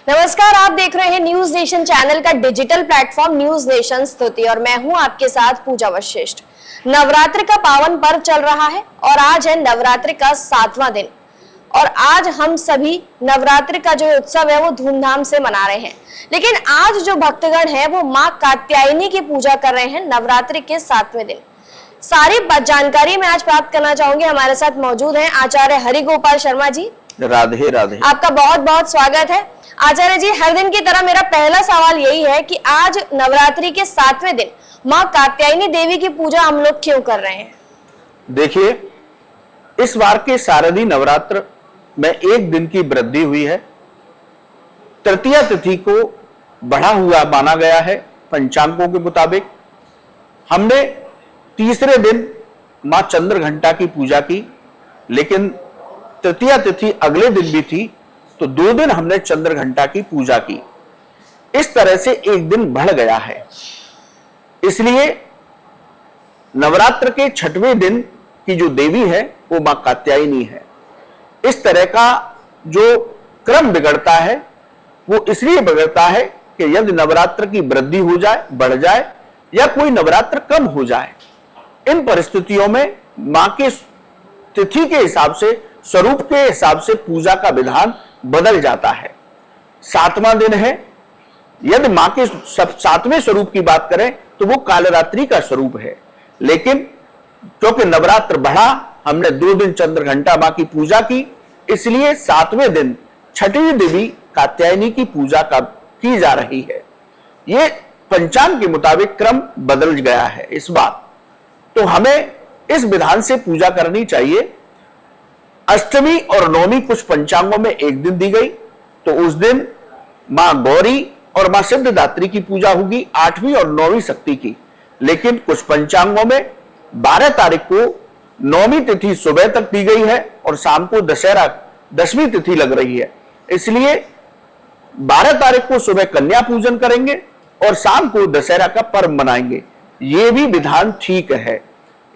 नमस्कार, आप देख रहे हैं न्यूज नेशन चैनल का डिजिटल प्लेटफॉर्म न्यूज नेशन स्तुति और मैं हूं आपके साथ पूजा वशिष्ठ। नवरात्र का पावन पर्व चल रहा है और आज है नवरात्र का 7वां दिन और आज हम सभी नवरात्र का जो उत्सव है वो धूमधाम से मना रहे हैं। लेकिन आज जो भक्तगण हैं वो माँ कात्यायनी की पूजा कर रहे हैं नवरात्र के 7वें दिन। सारी जानकारी मैं आज प्राप्त करना चाहूंगी। हमारे साथ मौजूद हैं आचार्य हरि गोपाल शर्मा जी। राधे राधे। आपका बहुत बहुत स्वागत है आचार्य जी। हर दिन की तरह मेरा पहला सवाल यही है कि आज नवरात्रि के 7वें दिन माँ कात्यायनी देवी की पूजा हम लोग क्यों कर रहे हैं? देखिए, इस बार के शारदीय नवरात्र में एक दिन की वृद्धि हुई है। तृतीया तिथि को बढ़ा हुआ माना गया है। पंचांगों के मुताबिक हमने तीसरे दिन माँ चंद्रघंटा की पूजा की, लेकिन तृतीया तिथि अगले दिन भी थी तो 2 दिन हमने चंद्रघंटा की पूजा की। इस तरह से एक दिन बढ़ गया है। इसलिए नवरात्र के 6वें दिन की जो देवी है वो मां कात्यायनी है। इस तरह का जो क्रम बिगड़ता है वो इसलिए बिगड़ता है कि यदि नवरात्र की वृद्धि हो जाए, बढ़ जाए या कोई नवरात्र कम हो जाए, इन परिस्थितियों में मां के तिथि के हिसाब से, स्वरूप के हिसाब से पूजा का विधान बदल जाता है। 7वां दिन है। यदि मां के 7वें स्वरूप की बात करें तो वो कालरात्रि का स्वरूप है, लेकिन क्योंकि नवरात्र बढ़ा, हमने 2 दिन चंद्रघंटा मां की पूजा की, इसलिए 7वें दिन छठी देवी कात्यायनी की पूजा की जा रही है। ये पंचांग के मुताबिक क्रम बदल गया है इस बार, तो हमें इस विधान से पूजा करनी चाहिए। अष्टमी और नवमी कुछ पंचांगों में एक दिन दी गई, तो उस दिन मां गौरी और मां सिद्धिदात्री की पूजा होगी, 8वीं और 9वीं शक्ति की। लेकिन कुछ पंचांगों में 12 तारीख को 9वीं तिथि सुबह तक दी गई है और शाम को दशहरा 10वीं तिथि लग रही है। इसलिए 12 तारीख को सुबह कन्या पूजन करेंगे और शाम को दशहरा का पर्व मनाएंगे। ये भी विधान ठीक है।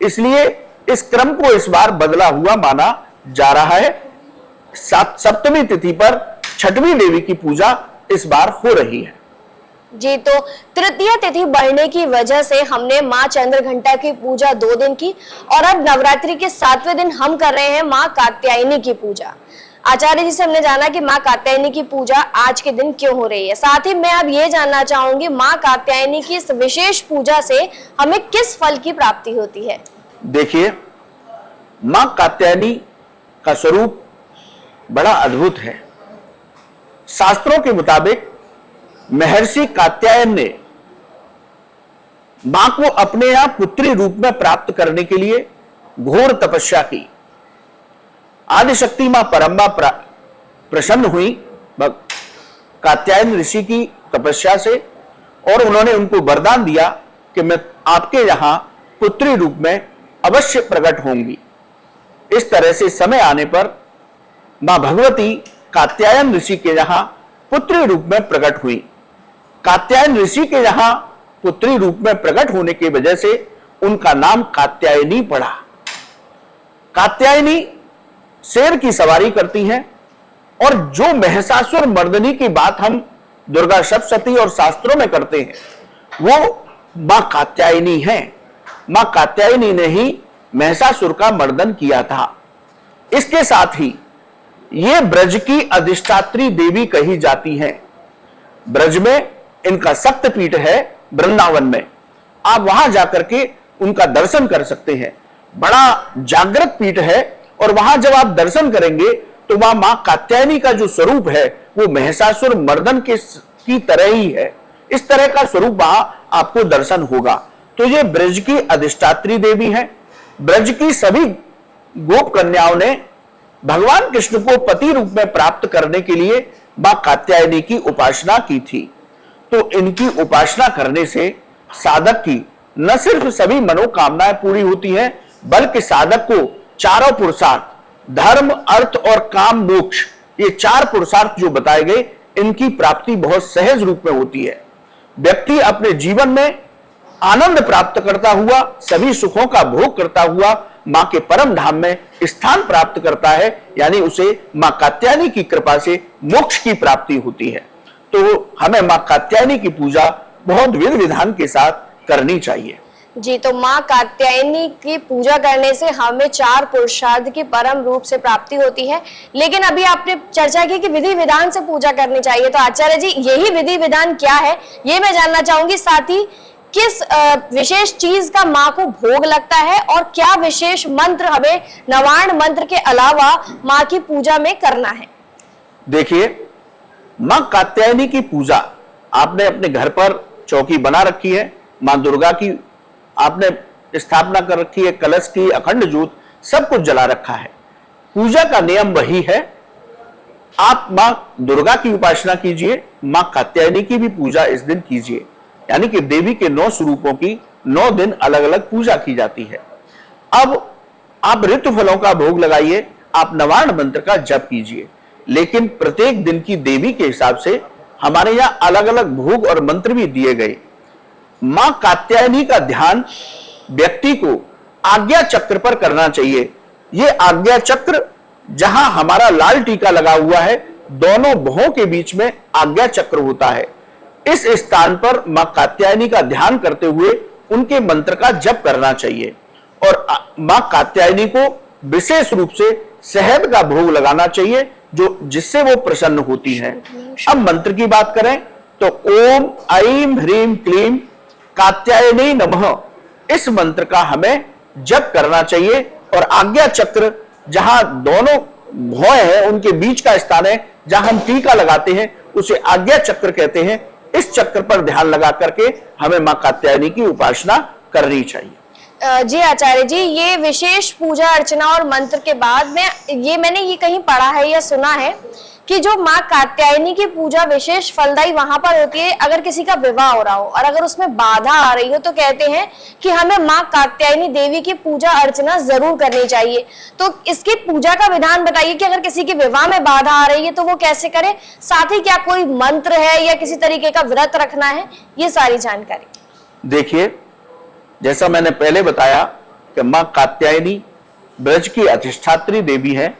इसलिए इस क्रम को इस बार बदला हुआ माना जा रहा है। सप्तमी तिथि पर छठवीं देवी की पूजा इस बार हो रही है जी। तो तृतीया तिथि बढ़ने की वजह से हमने माँ चंद्रघंटा की पूजा 2 दिन की और अब नवरात्रि के 7वें दिन हम कर रहे हैं माँ कात्यायनी की पूजा। आचार्य जी से हमने जाना कि माँ कात्यायनी की पूजा आज के दिन क्यों हो रही है। साथ ही मैं अब ये जानना चाहूंगी माँ कात्यायनी की इस विशेष पूजा से हमें किस फल की प्राप्ति होती है? देखिए, माँ कात्यायनी का स्वरूप बड़ा अद्भुत है। शास्त्रों के मुताबिक महर्षि कात्यायन ने मां को अपने यहां पुत्री रूप में प्राप्त करने के लिए घोर तपस्या की। आदिशक्ति मां परम्बा प्रसन्न हुई कात्यायन ऋषि की तपस्या से और उन्होंने उनको वरदान दिया कि मैं आपके यहां पुत्री रूप में अवश्य प्रकट होंगी। इस तरह से समय आने पर मां भगवती कात्यायन ऋषि के यहां पुत्री रूप में प्रकट हुई। कात्यायन ऋषि के यहां पुत्री रूप में प्रकट होने की वजह से उनका नाम कात्यायनी पड़ा। कात्यायनी शेर की सवारी करती हैं और जो महिषासुर मर्दनी की बात हम दुर्गा सप्तशती और शास्त्रों में करते हैं वो मां कात्यायनी है। मां कात्यायनी ने ही महिषासुर का मर्दन किया था। इसके साथ ही ये ब्रज की अधिष्ठात्री देवी कही जाती हैं। ब्रज में इनका शक्तिपीठ है वृंदावन में। आप वहां जाकर के उनका दर्शन कर सकते हैं। बड़ा जागृत पीठ है और वहां जब आप दर्शन करेंगे तो वहां मां कात्यायनी का जो स्वरूप है वो महिषासुर मर्दन की तरह ही है। इस तरह का स्वरूप वहां आपको दर्शन होगा। तो ये ब्रज की अधिष्ठात्री देवी है। ब्रज की सभी गोप कन्याओं ने भगवान कृष्ण को पति रूप में प्राप्त करने के लिए मां कात्यायनी की उपासना की थी। तो इनकी उपासना करने से साधक की न सिर्फ सभी मनोकामनाएं पूरी होती हैं, बल्कि साधक को चारों पुरुषार्थ धर्म, अर्थ और काम, मोक्ष, ये 4 पुरुषार्थ जो बताए गए, इनकी प्राप्ति बहुत सहज रूप में होती है। व्यक्ति अपने जीवन में आनंद प्राप्त करता हुआ, सभी सुखों का भोग करता हुआ मां के परम धाम में स्थान प्राप्त करता है, यानी उसे मां कात्यायनी की कृपा से मोक्ष की प्राप्ति होती है। तो हमें मां कात्यायनी की पूजा बहुत विधि विधान के साथ करनी चाहिए। जी, तो माँ कात्यायनी की पूजा करने से हमें 4 पुरुषार्थ की परम रूप से प्राप्ति होती है। लेकिन अभी आपने चर्चा की कि विधि विधान से पूजा करनी चाहिए, तो आचार्य जी यही विधि विधान क्या है ये मैं जानना चाहूंगी। साथ ही किस विशेष चीज का माँ को भोग लगता है और क्या विशेष मंत्र हमें नवार्ण मंत्र के अलावा माँ की पूजा में करना है। देखिए, मां कात्यायनी की पूजा आपने अपने घर पर चौकी बना रखी है, मां दुर्गा की आपने स्थापना कर रखी है, कलश की, अखंड ज्योत सब कुछ जला रखा है। पूजा का नियम वही है, आप मां दुर्गा की उपासना कीजिए, मां कात्यायनी की भी पूजा इस दिन कीजिए। यानी कि देवी के 9 स्वरूपों की 9 दिन अलग अलग पूजा की जाती है। अब आप ऋतु फलों का भोग लगाइए, आप नवार्ण मंत्र का जप कीजिए, लेकिन प्रत्येक दिन की देवी के हिसाब से हमारे यहां अलग अलग भोग और मंत्र भी दिए गए। मां कात्यायनी का ध्यान व्यक्ति को आज्ञा चक्र पर करना चाहिए। यह आज्ञा चक्र जहां हमारा लाल टीका लगा हुआ है, दोनों भौं के बीच में आज्ञा चक्र होता है। इस स्थान पर मां कात्यायनी का ध्यान करते हुए उनके मंत्र का जप करना चाहिए और मां कात्यायनी को विशेष रूप से शहद का भोग लगाना चाहिए, जो जिससे वो प्रसन्न होती है। अब मंत्र की बात करें तो ओम ऐं ह्रीं क्लीं कात्यायनी नमः इस मंत्र का हमें जप करना चाहिए और आज्ञा चक्र जहां दोनों भौं हैं उनके बीच का स्थान है, जहां हम टीका लगाते हैं उसे आज्ञा चक्र कहते हैं। इस चक्र पर ध्यान लगा करके हमें मां कात्यायनी की उपासना करनी चाहिए। जी आचार्य जी, ये विशेष पूजा अर्चना और मंत्र के बाद में मैंने ये कहीं पढ़ा है या सुना है कि जो माँ कात्यायनी की पूजा विशेष फलदायी वहां पर होती है अगर किसी का विवाह हो रहा हो और अगर उसमें बाधा आ रही हो, तो कहते हैं कि हमें माँ कात्यायनी देवी की पूजा अर्चना जरूर करनी चाहिए। तो इसकी पूजा का विधान बताइए कि अगर किसी के विवाह में बाधा आ रही है तो वो कैसे करे, साथ ही क्या कोई मंत्र है या किसी तरीके का व्रत रखना है, ये सारी जानकारी। देखिए, जैसा मैंने पहले बताया कि मां कात्यायनी ब्रज की अधिष्ठात्री देवी है।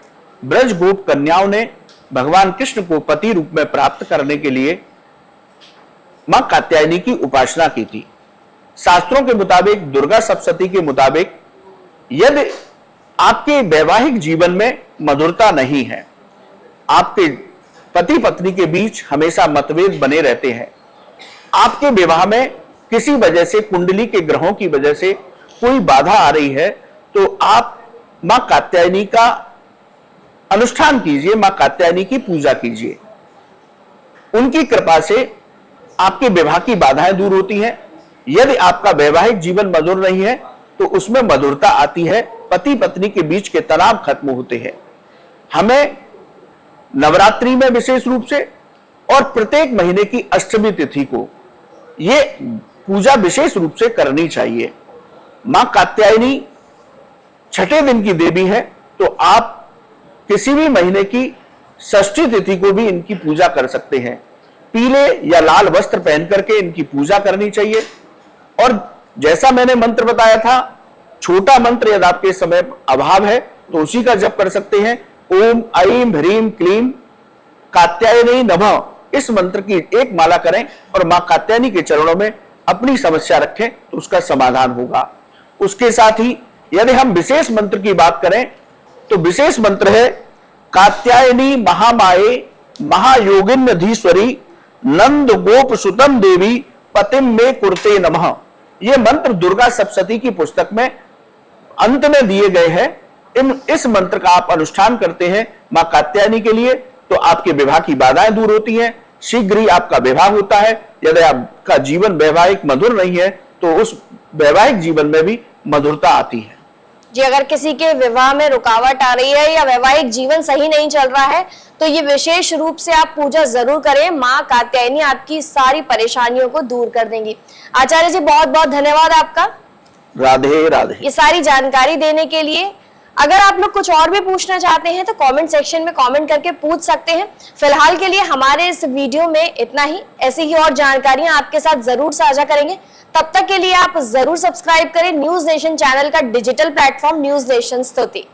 ब्रज गोप कन्याओं ने भगवान कृष्ण को पति रूप में प्राप्त करने के लिए मां कात्यायनी की उपासना की थी। शास्त्रों के मुताबिक, दुर्गा सप्तशती के मुताबिक, यदि आपके वैवाहिक जीवन में मधुरता नहीं है, आपके पति पत्नी के बीच हमेशा मतभेद बने रहते हैं, आपके विवाह में किसी वजह से कुंडली के ग्रहों की वजह से कोई बाधा आ रही है, तो आप मां कात्यायनी का अनुष्ठान कीजिए, मां कात्यायनी की पूजा कीजिए। उनकी कृपा से आपके विवाह की बाधाएं दूर होती हैं। यदि आपका वैवाहिक जीवन मधुर नहीं है तो उसमें मधुरता आती है, पति पत्नी के बीच के तनाव खत्म होते हैं। हमें नवरात्रि में विशेष रूप से और प्रत्येक महीने की अष्टमी तिथि को ये पूजा विशेष रूप से करनी चाहिए। मां कात्यायनी छठे दिन की देवी है, तो आप किसी भी महीने की षष्ठी तिथि को भी इनकी पूजा कर सकते हैं। पीले या लाल वस्त्र पहन करके इनकी पूजा करनी चाहिए। और जैसा मैंने मंत्र बताया था, छोटा मंत्र यदि आपके समय अभाव है तो उसी का जप कर सकते हैं। ओम ऐं ह्रीं क्लीं कात्यायनी नमः इस मंत्र की एक माला करें और मां कात्यायनी के चरणों में अपनी समस्या रखें तो उसका समाधान होगा। उसके साथ ही यदि हम विशेष मंत्र की बात करें तो विशेष मंत्र है कात्यायनी महामाये महायोगिन्यधीश्वरी नंद गोप सुतम देवी पतिम में कुरते नमः। यह मंत्र दुर्गा सप्तशती की पुस्तक में अंत में दिए गए हैं। इस मंत्र का आप अनुष्ठान करते हैं मां कात्यायनी के लिए तो आपके विवाह की बाधाएं दूर होती हैं, शीघ्र ही आपका विवाह होता है। यदि आपका जीवन वैवाहिक मधुर नहीं है तो उस वैवाहिक जीवन में भी मधुरता आती है। जी, अगर किसी के विवाह में रुकावट आ रही है या वैवाहिक जीवन सही नहीं चल रहा है तो ये विशेष रूप से आप पूजा जरूर करें, माँ कात्यायनी आपकी सारी परेशानियों को दूर कर देंगी। आचार्य जी, बहुत बहुत धन्यवाद आपका, राधे राधे, ये सारी जानकारी देने के लिए। अगर आप लोग कुछ और भी पूछना चाहते हैं तो कमेंट सेक्शन में कमेंट करके पूछ सकते हैं। फिलहाल के लिए हमारे इस वीडियो में इतना ही। ऐसी ही और जानकारियां आपके साथ जरूर साझा करेंगे। तब तक के लिए आप जरूर सब्सक्राइब करें न्यूज नेशन चैनल का डिजिटल प्लेटफॉर्म न्यूज नेशन स्तुति।